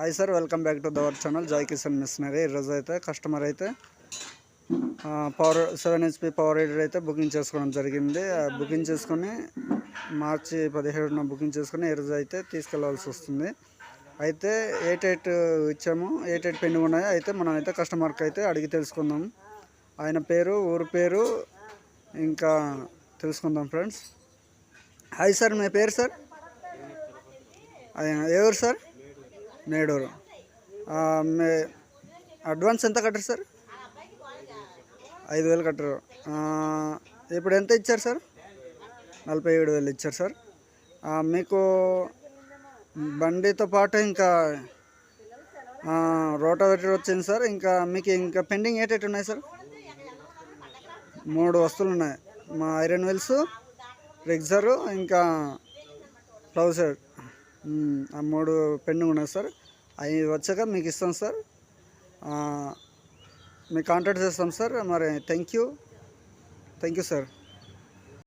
Hi sir, welcome back to our channel Jai Kisan machinery. ఈరోజు అయితే customer అయితే పవర్ 7 HP పవర్ హీటర్ అయితే booking చేసుకోవడం జరిగింది. బుకింగ్ చేసుకొని మార్చి 17న బుకింగ్ చేసుకొని ఈరోజు అయితే తీసుకెళ్లాల్సి వస్తుంది. అయితే 88 ఇచ్చాము, 88 పెండింగ్ ఉన్నాయి. అయితే మనం అయితే కస్టమర్కి అయితే అడిగి తెలుసుకుందాం, ఆయన పేరు, ఊరు పేరు ఇంకా తెలుసుకుందాం ఫ్రెండ్స్. హాయ్ సార్, మీ పేరు సార్? ఎవరు సార్? మేడూరు. మీ అడ్వాన్స్ ఎంత కట్టారు సార్? 5,000 కట్టారు. ఇప్పుడు ఎంత ఇచ్చారు సార్? 47,000 ఇచ్చారు సార్. మీకు బండితో పాటు ఇంకా రోటావేటర్ వచ్చింది సార్. ఇంకా మీకు ఇంకా పెండింగ్ ఏటేటి ఉన్నాయి సార్? 3 వస్తువులు ఉన్నాయి. మా ఐరన్ వీల్స్, రిగ్జరు, ఇంకా ప్లవ్ సెట్, ఆ 3 పెండింగ్ ఉన్నాయి సార్. అవి వచ్చాక మీకు ఇస్తాం సార్. మీకు కాంటాక్ట్ చేస్తాం సార్. మరి థ్యాంక్ యూ సార్.